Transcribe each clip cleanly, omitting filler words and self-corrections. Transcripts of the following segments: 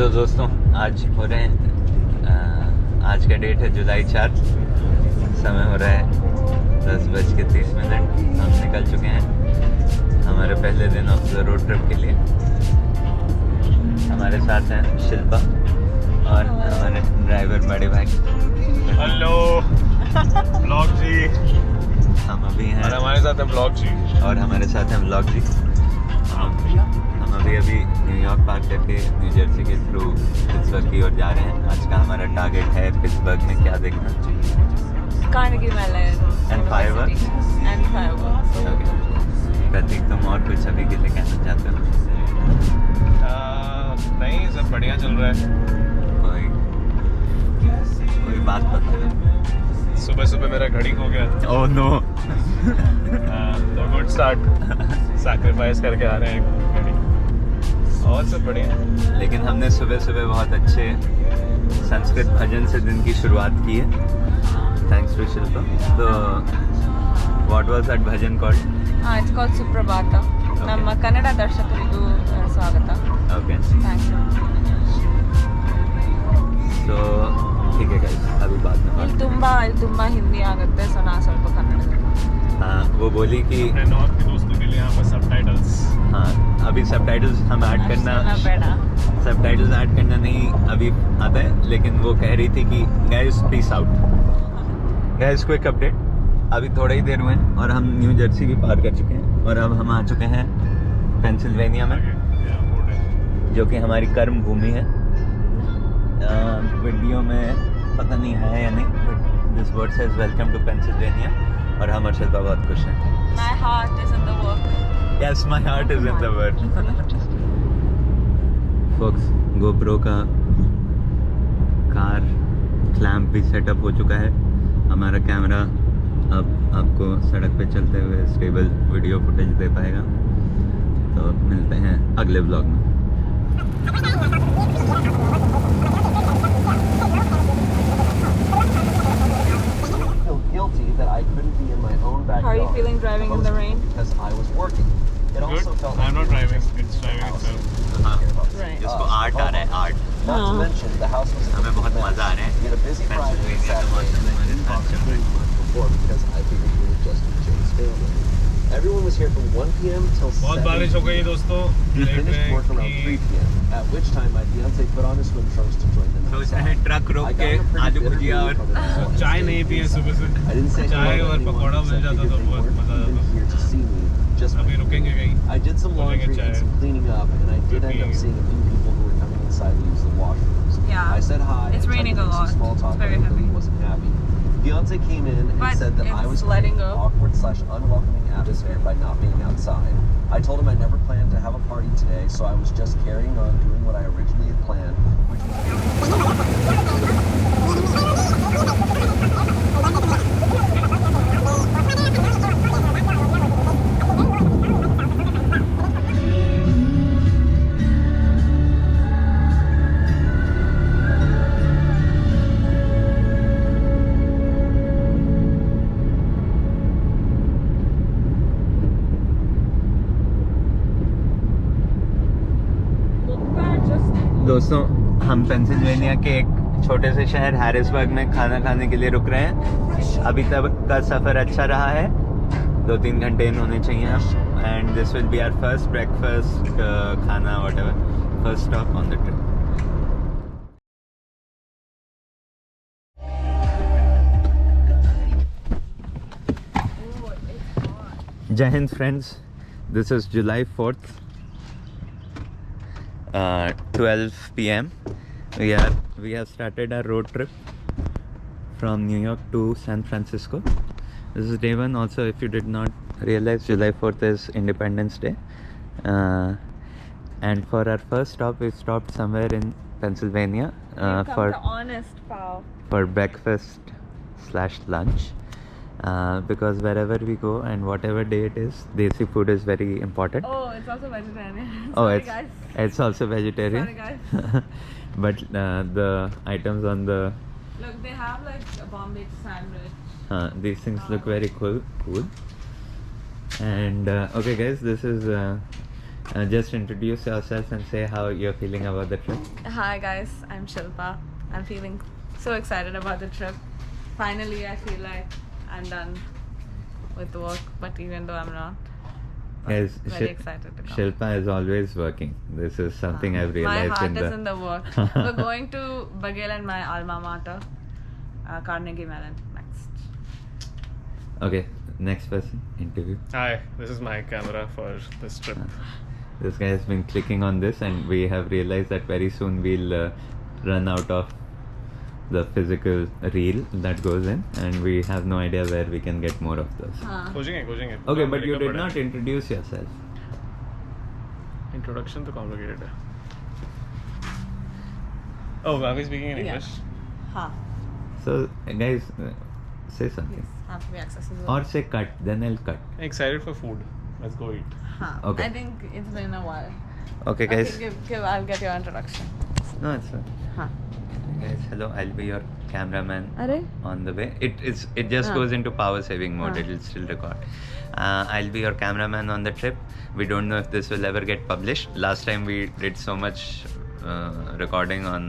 Hello दोस्तों, आज हो रहे हैं आज का डेट है जुलाई 4। समय हो रहा है 10:30। हम निकल चुके हैं हमारे पहले दिन ऑफ द रोड ट्रिप के लिए। हमारे साथ हैं शिल्पा और हमारे ड्राइवर बड़े भाई। हेलो ब्लॉग जी। हम अभी हैं और हमारे साथ है ब्लॉग जी। और हमारे साथ हैं ब्लॉग जी। हम अभी न्यूयॉर्क पार करके न्यू जर्सी के थ्रू पिट्सबर्ग की ओर जा रहे हैं। आज का हमारा टारगेट है पिट्सबर्ग में क्या देखना। Carnegie Mellon And fireworks? And fireworks. Okay. प्रतीक, तुम और कुछ अभी के लिए कहना चाहते हो? नहीं, सब बढ़िया चल रहा है। कोई बात बता। सुबह सुबह मेरा घड़ी खो गया। Oh no. तो गुड स्टार्ट। सैक्रिफाइस करके आ रहे हैं घड़ी। और सब बढ़िया। लेकिन हमने सुबह सुबह बहुत अच्छे संस्कृत भजन से दिन की शुरुआत की है। Thanks to Shilpa. तो what was that bhajan called? It's called Suprabhata. ನಮ್ಮ ಕನ್ನಡ ದರ್ಶಕರಿಗೂ ಸ್ವಾಗತ. Okay, Thanks. तो ठीक है गाइस, अभी बात में ಇಲ್ಲಿ ತುಂಬಾ ಹಿಂದಿ ಆಗುತ್ತೆ, ಸೊ ನಾ ಸ್ವಲ್ಪ ಕನ್ನಡ. हाँ, वो बोली कि अपने नॉर्थ के दोस्तों के लिए यहाँ पर सबटाइटल्स। हाँ, अभी सबटाइटल्स हम ऐड करना नहीं अभी आता है, लेकिन वो कह रही थी कि guys peace out. Guys quick update, अभी थोड़ा ही देर हुए हैं और हम न्यू जर्सी भी पार कर चुके हैं और अब हम आ चुके हैं पेंसिल्वेनिया में, जो कि हमारी कर्म भूमि है। वीडियो में पता नहीं है या नहीं, but this word says welcome to Pennsylvania और हम और शिल्पा बहुत खुश हैं। My heart is in the work. Yes, my heart is in the work. Folks, GoPro का कार क्लैंप भी सेटअप हो चुका है। हमारा कैमरा अब आपको सड़क पे चलते हुए स्टेबल वीडियो फुटेज दे पाएगा। तो मिलते हैं अगले ब्लॉग में। Guilty that I couldn't be in my own backyard. How are you feeling driving in the rain? Because I was working. It also Good. felt I'm not driving. It's driving itself. Right. जिसको art आ रहा है, art. Not to mention the house was. हमें बहुत मज़ा आ रहा है। We had a busy Friday and Pennsylvania का मौसम Saturday. हमारे साथ चल रहा है। Before because I figured we would just be Jay's family. Everyone was here from 1 p.m. till 7. बहुत बारिश हो गई है दोस्तों। We देख रहे finished work हैं around 3 कि p.m. At which time my fiance put on his swim trunks to join them. सोचा है ट्रक रोक I के got her pretty आलू bitter भुजिया और from the house. चाय नहीं पिए सुबह से। I didn't say चाय hello to और anyone पकौड़ा because I मिल जाता figured तो they बहुत weren't मजा even आता। here to see me. Just अभी रुकेंगे कहीं। I did some बोलेंगे laundry and चाय। some cleaning up, and I did end up seeing a few people who were coming inside to use the washrooms. Yeah. I said hi. It's and tried raining to a make some lot. small talk, It's very but heavy. he wasn't happy. Fiance came in and But said that I it's was letting creating an go. awkward/unwelcoming atmosphere by not being outside. I told him I never planned to have a party today, so I was just carrying on doing what I originally had planned, which was. दोस्तों, हम Pennsylvania के एक छोटे से शहर Harrisburg में खाना खाने के लिए रुक रहे हैं। अभी तक का सफ़र अच्छा रहा है, 2-3 घंटे इन होने चाहिए हम। And this will be our first breakfast, खाना whatever, first stop on the trip. जय हिंद friends, this is July 4th, 12 p.m. We have started our road trip from New York to San Francisco. This is day 1. Also, if you did not realize, July 4th is Independence Day. And for our first stop, we stopped somewhere in Pennsylvania for breakfast/lunch. Because wherever we go and whatever day it is, desi food is very important. Oh, it's also vegetarian. Oh, Sorry, guys. it's also vegetarian. Sorry, guys. But the items on the Look, they have like a Bombay sandwich. these things look very cool. And okay guys, this is Just introduce yourself and say how you're feeling about the trip. Hi guys, I'm Shilpa. I'm feeling so excited about the trip. Finally, I feel like I'm done with work, but even though I'm not, Guys, very excited to come. Shilpa is always working. This is something I've My realized heart in is the. in the work. We're going to Bagel and my alma mater, Carnegie Mellon next. Okay, next person, interview. Hi, this is my camera for this trip. This guy has been clicking on this, and we have realized that very soon we'll run out of the physical reel that goes in, and we have no idea where we can get more of those. खोजेंगे Okay, but you did not introduce yourself. Introduction to complicated है. Oh, are we speaking in Yeah. English? Huh. So, guys, say something. Have to be accessible. Or say cut, then I'll cut. Excited for food. Let's go eat. Huh. Okay. I think it's been a while. Okay, guys. Okay, I'll get your introduction. No, it's fine. Huh. Guys, hello. I'll be your cameraman Are? on the way. It just Ah. goes into power saving mode. Ah. It'll still record. I'll be your cameraman on the trip. We don't know if this will ever get published. Last time we did so much recording on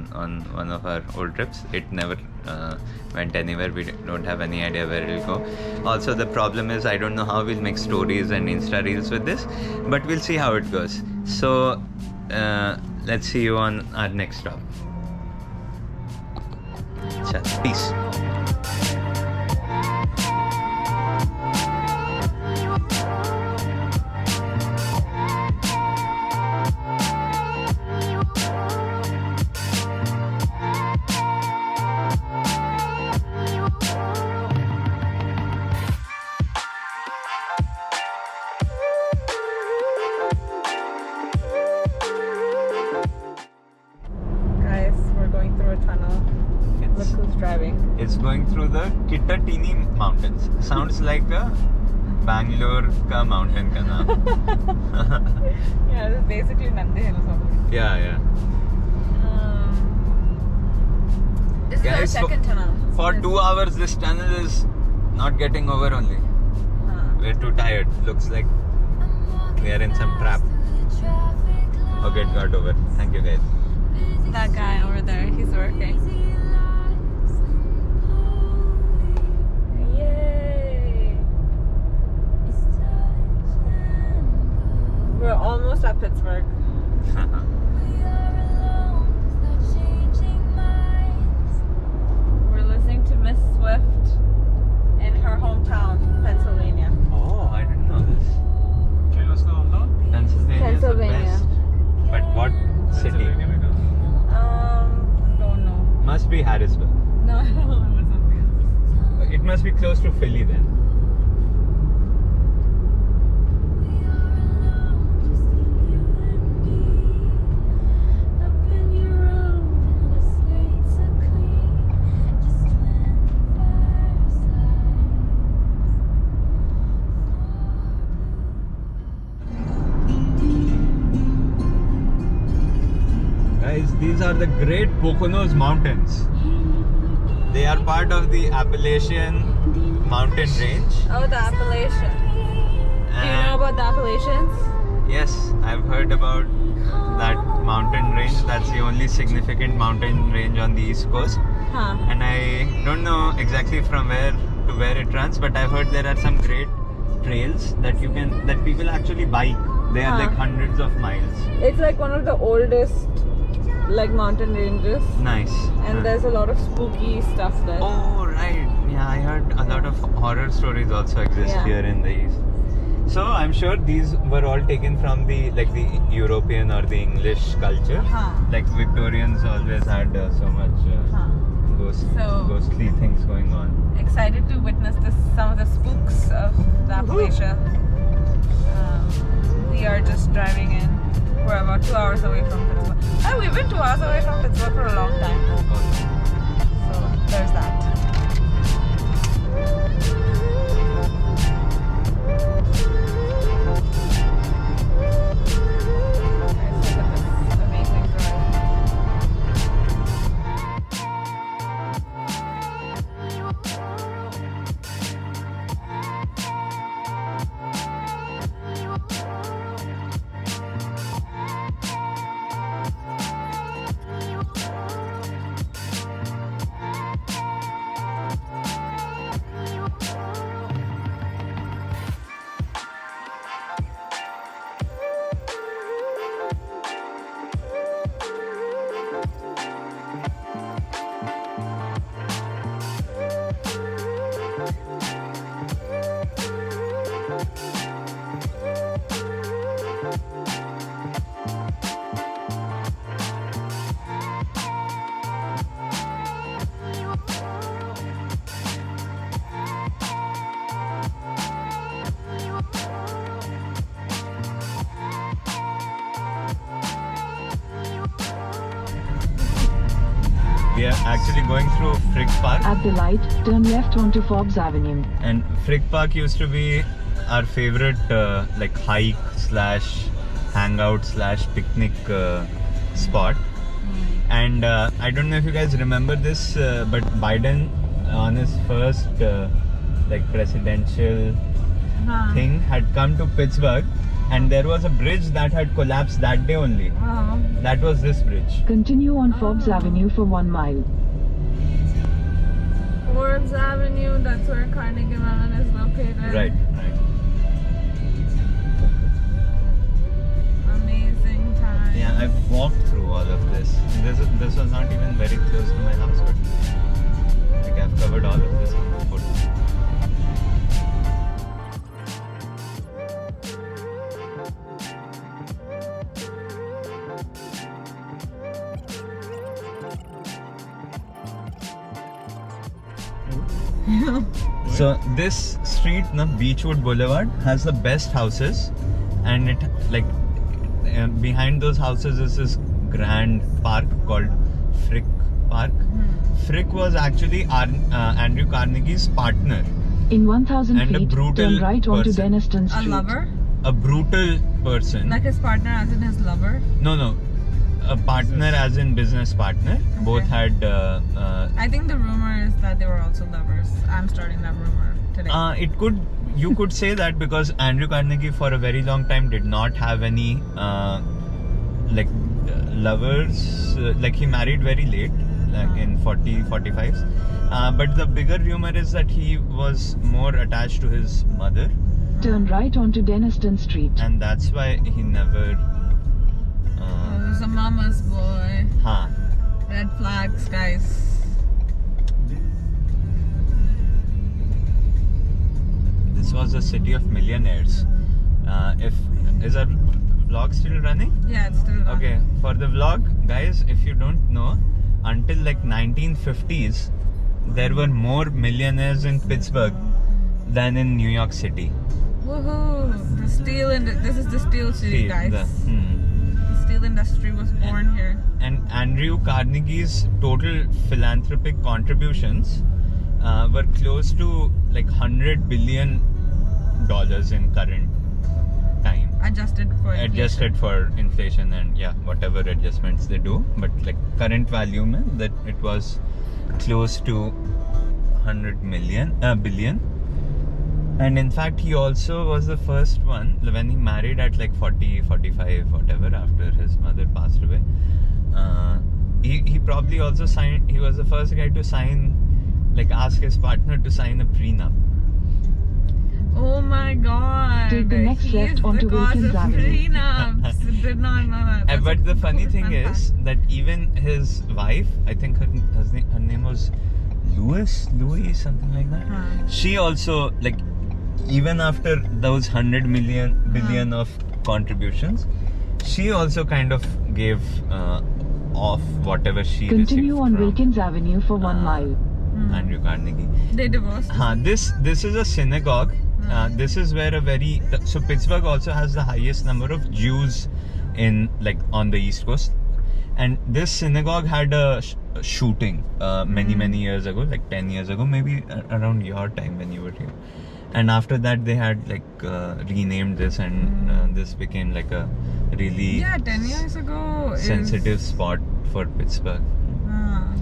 one of our old trips. It never went anywhere. We don't have any idea where it'll go. Also, the problem is I don't know how we'll make stories and Insta reels with this, but we'll see how it goes. So let's see you on our next stop. Peace. Guys, we're going through a tunnel. Look who's driving. It's going through the Kittatini Mountains. Sounds like a Bangalore ka mountain ka naam. Yeah, it's basically Nandi Hills only. Yeah. This is our Guys, second tunnel. For 2 hours, this tunnel is not getting over only. We're too tired. Looks like we are in some trap. Okay, it got over. Thank you, guys. That guy over there, he's working. Yay! We're almost at Pittsburgh. We're listening to Miss Swift in her hometown, Pennsylvania. Oh, I didn't know this. Okay, let's go on. Pennsylvania is the Pennsylvania. best. But what city? Don't know. Must be Harrisburg. No, I don't know. It was something else. It must be close to Philly then. Guys, these are the Great Poconos Mountains. They are part of the Appalachian mountain range. Oh, the Appalachian. Do you know about the Appalachians? Yes, I've heard about that mountain range. That's the only significant mountain range on the East Coast. Huh. And I don't know exactly from where to where it runs, but I've heard there are some great trails that people actually bike. They are Huh. like hundreds of miles. It's like one of the oldest mountain ranges. Nice. And there's a lot of spooky stuff there. Oh right, yeah, I heard a lot of horror stories also exist Yeah. here in the East. So I'm sure these were all taken from the European or the English culture. Huh. Like Victorians always had so much Huh. ghostly things going on. Excited to witness some of the spooks of the Appalachia. We are just driving in. We're about 2 hours away from Pittsburgh. Oh, we've been 2 hours away from Pittsburgh for a long time. So there's that. Guys, look at this amazing drive. we are actually going through Frick Park. At the light, turn left onto Forbes Avenue. And Frick Park used to be our favorite like hike slash hangout slash picnic spot. And I don't know if you guys remember this, but Biden on his first like presidential thing had come to Pittsburgh, and there was a bridge that had collapsed that day only. Oh. That was this bridge. Continue on Forbes Avenue for 1 mile. Forbes Avenue, that's where Carnegie Mellon is located. Right. Amazing time. Yeah, I've walked through all of this. This was not even very close to my house, but like I've covered all of this on foot. So this street, Beechwood Boulevard, has the best houses, and it like behind those houses is this grand park called Frick Park. Frick was actually Andrew Carnegie's partner, In 1000 And a feet, brutal turn right onto person. Denniston A Street. lover? a brutal person. Like his partner as in his lover? No, a partner as in business partner. Both had. I think the rumor is that they were also lovers. I'm starting that rumor today. You could say that, because Andrew Carnegie for a very long time did not have any lovers. Like he married very late, like in 45s. But the bigger rumor is that he was more attached to his mother, Turn right onto Denniston Street. and that's why he never. Oh, he's a mama's boy. Huh. Red flags, guys. This was a city of millionaires. Is our vlog still running? Yeah, it's still on. Okay, for the vlog, guys, if you don't know, until like 1950s, there were more millionaires in Pittsburgh than in New York City. Woohoo! The steel this is the steel city, guys. The steel industry was born here. And Andrew Carnegie's total philanthropic contributions were close to like $100 billion in current time. Adjusted for inflation and whatever adjustments they do, but like current value mein, that it was close to 100 billion. And in fact, he also was the first one when he married at like 40, 45, whatever, after his mother passed away. He probably also signed. He was the first guy to sign, like ask his partner to sign a prenup. Oh my god! Take the next He left is onto the cause Wilkins of Avenue. prenups. Did not know that. That's But a the funny cool thing fun is fact. that even his wife, I think her name was Louis, something like that. Huh. She also, like, even after those 100 billion of contributions, she also kind of gave off whatever she Continue received on from Wilkins Avenue for 1 mile. Andrew Carnegie. They divorced. This is a synagogue. This is where so Pittsburgh also has the highest number of Jews in on the East Coast, and this synagogue had a shooting many years ago, like 10 years ago, maybe around your time when you were here. And after that, they had renamed this, and this became like a really 10 years ago. sensitive spot for Pittsburgh. Ah.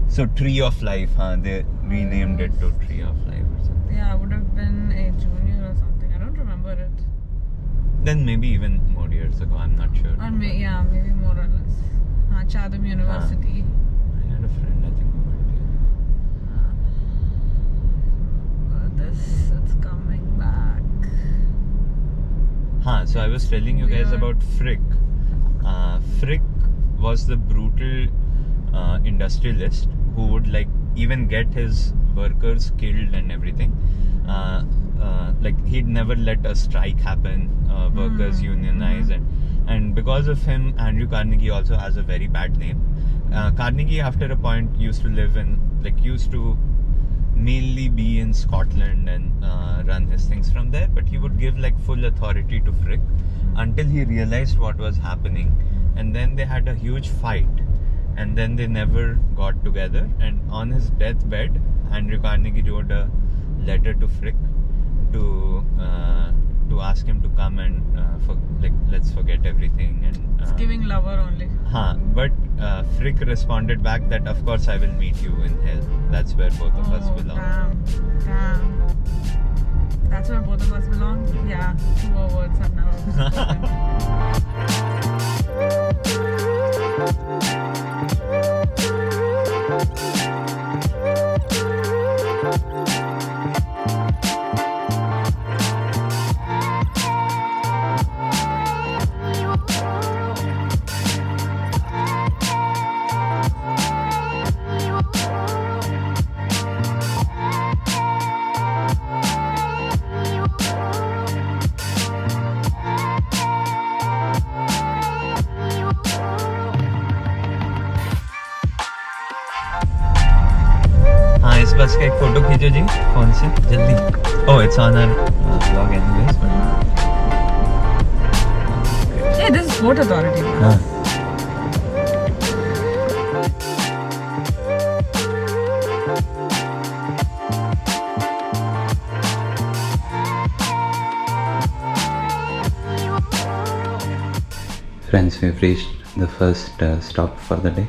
So Tree of Life, they renamed it to Tree of Life or something. Yeah, I would have been a junior or something. I don't remember it. Then maybe even more years ago, I'm not sure. Or maybe more or less. Chatham University. I had a friend, I think, who went there. But it's coming back. So I was telling you guys Weird. about Frick. Frick was the brutal industrialist who would even get his workers killed and everything. He'd never let a strike happen, workers unionize, and because of him, Andrew Carnegie also has a very bad name. Carnegie, after a point, used to mainly be in Scotland and run his things from there, but he would give full authority to Frick until he realized what was happening, and then they had a huge fight, and then they never got together. And on his deathbed, Andrew Carnegie wrote a letter to Frick to ask him to come and let's forget everything and It's giving lover only. but Frick responded back that of course I will meet you in hell. That's where both of us belong. Damn. That's where both of us belong? Yeah, 2 more words have now spoken. हाँ, इस बस का एक photo खींचो जी phone से जल्दी. Oh, it's on our vlog anyways. Hey, this is Port Authority. हाँ. Friends, we've reached the first stop for the day.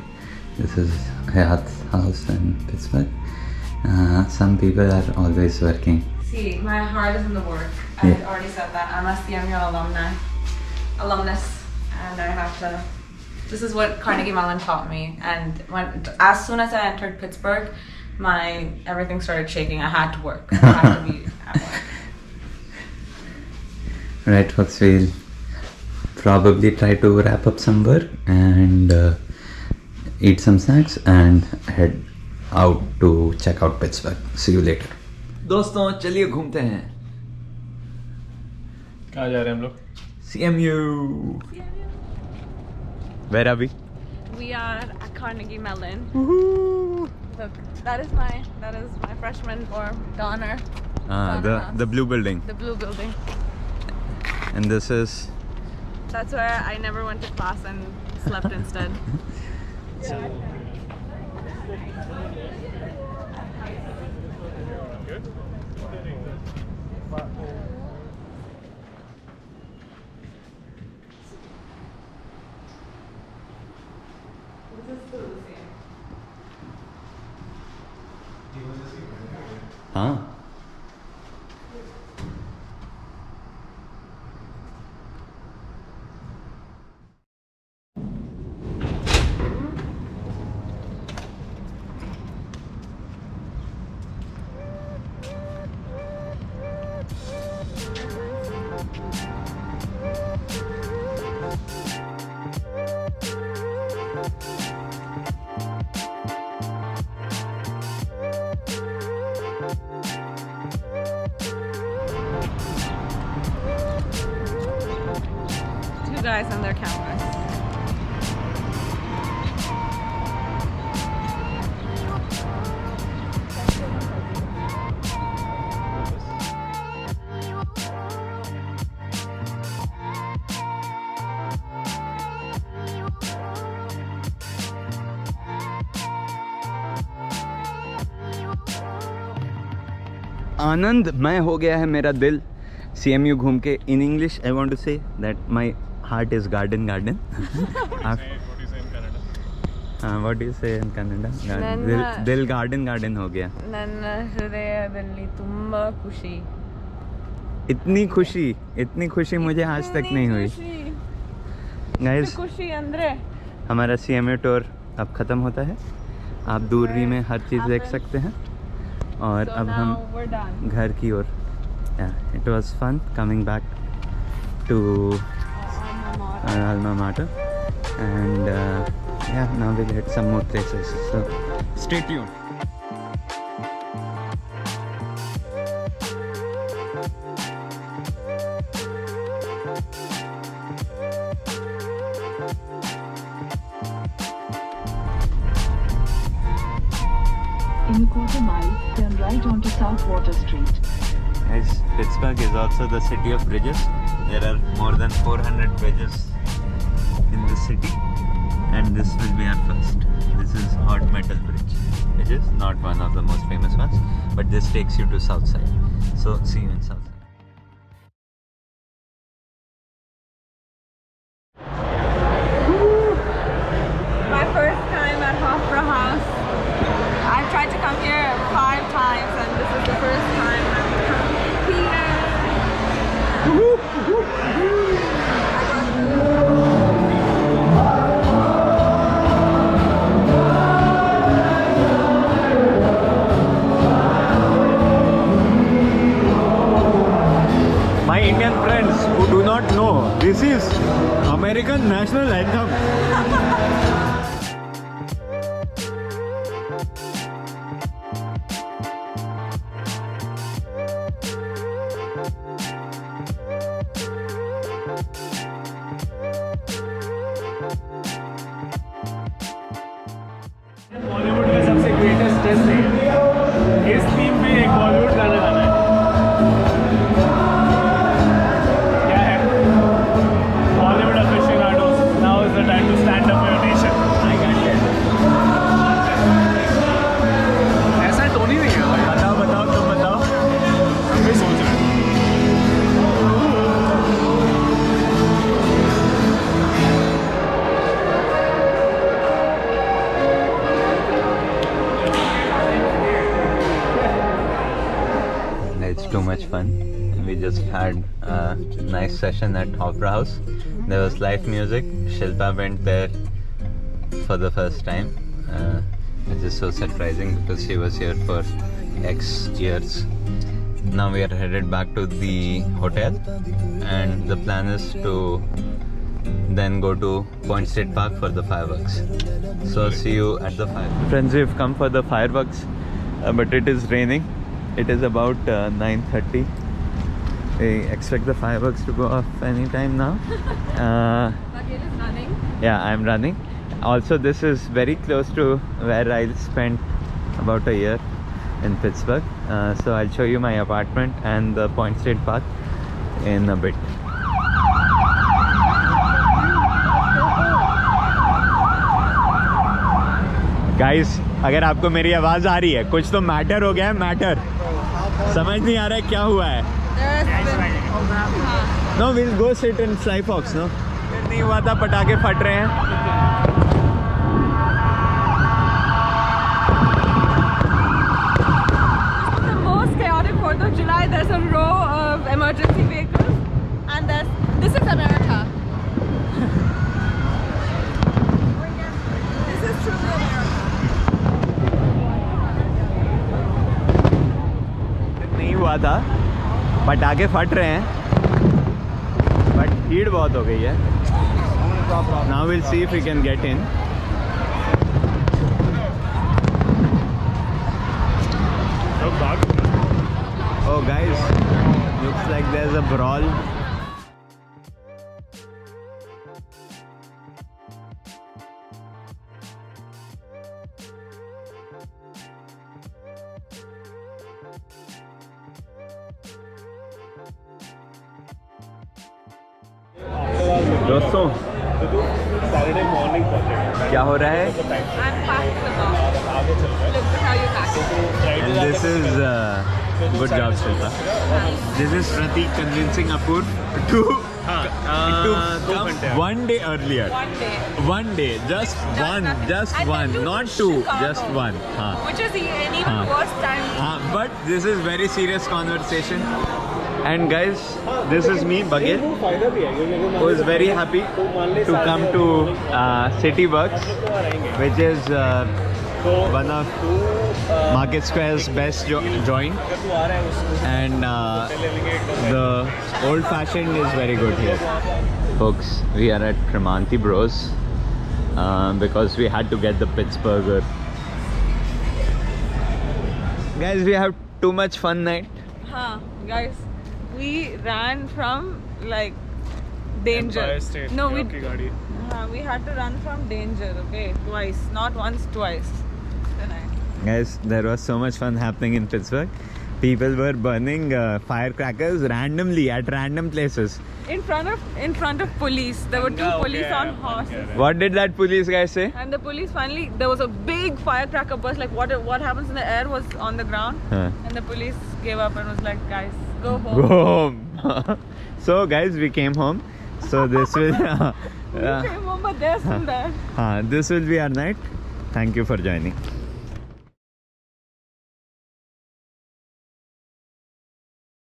This is Hayat's house in Pittsburgh. Some people are always working. See, my heart is in the work. Yeah. I already said that. I'm a CMU alumnus, and I have to. This is what Carnegie Mellon taught me. And as soon as I entered Pittsburgh, everything started shaking. I had to work. I had to be at work. Right, folks, we'll probably try to wrap up some work and eat some snacks and head out to check out Pittsburgh. See you later. दोस्तों चलिए घूमते हैं. कहाँ जा रहे हैं हम लोग? CMU. Where are we? We are at Carnegie Mellon. Woohoo! Look, that is my freshman dorm, Donner. The blue building. The blue building. And this is. That's where I never went to class and slept instead. हाँ. Two guys on their cameras. आनंदमय हो गया है मेरा दिल CMU घूम के. In English, I want to say that my heart is garden. What do you say in Canada? What do you say in Canada? ನನ್ನ- दिल garden हो गया. ನನ್ನ ಹೃದಯದಲ್ಲಿ ತುಂಬಾ ಖುಷಿ. इतनी खुशी मुझे आज तक नहीं हुई. Guys, ಖುಷಿ ಅಂದ್ರೆ हमारा CMU टूर अब ख़त्म होता है. आप दूरी में हर चीज़ देख सकते हैं और अब हम we're done. घर की ओर. It was fun coming back to our alma mater, and now we'll hit some more places. So stay tuned. In a quarter mile, turn right onto South Water Street. Guys, Pittsburgh is also the city of bridges. There are more than 400 bridges in the city, and this will be our first. This is Hot Metal Bridge, which is not one of the most famous ones, but this takes you to South Side. So see you in South Side. My first time at Opera House. I've tried to come here 5 times and this is the first time I'm here. My Indian friends who do not know, this is American national anthem. Bollywood का सबसे greatest test है इस theme पे एक बॉलीवुड गाना गाना है क्या है Bollywood aficionados now is the time to stand up for your nation I got it ऐसा टोन ही नहीं है भाई बताओ बताओ तुम बताओ हम भी सोच रहे हैं It's too much fun. We just had a nice session at Opera House. There was live music. Shilpa went there for the first time, which is so surprising because she was here for X years. Now we are headed back to the hotel, and the plan is to then go to Point State Park for the fireworks. So see you at the fireworks. Friends, we've come for the fireworks, but it is raining. It is about 9:30. We expect the fireworks to go off anytime now. Bagel is running. Yeah, I'm running. Also, this is very close to where I spent about a year in Pittsburgh. So I'll show you my apartment and the Point State Park in a bit. Guys, अगर आपको मेरी आवाज़ आ रही है, कुछ तो matter हो गया है, मैटर समझ नहीं आ रहा है क्या हुआ है. No, we'll go sit in Sly Fox, no? नहीं हुआ था, पटाखे फट रहे हैं. The most chaotic 4th of July, there's a row of emergency vehicles and this is America. This is truly America. नहीं हुआ था, पटाखे फट रहे हैं, बट भीड़ बहुत हो गई है. Now we'll see if we can get in. Oh guys, looks like there's a brawl. दोस्तों, सैटरडे मॉर्निंग पहुंचे क्या हो रहा है? I'm packed the box. Look at how you pack it. And this is good job, Shilpa. This is Pratik convincing Apur to come 1 day earlier. 1 day. 1 day, just one, just And one, then to not two, Chicago, just one. Which is an even worse time. But this is very serious conversation. And guys, this is me, Bagel, who is very happy to come to City Works, which is one of Market Square's best joint, and the old fashioned is very good here. Folks, we are at Tremonti Bros because we had to get the Pittsburgher. Guys, we have too much fun night. Guys, we ran from like danger. Empire State, No, New York की गाड़ी. we had to run from danger. Okay, twice, not once, twice. Tonight. Guys, there was so much fun happening in Pittsburgh. People were burning firecrackers randomly at random places. In front of police. There were two police on horses. What did that police guy say? And the police finally, there was a big firecracker burst. Like what happens in the air was on the ground. Huh. And the police gave up and was like, guys, go home. Go home. So guys, we came home. So this will We came home, but they're still there. this will be our night. Thank you for joining.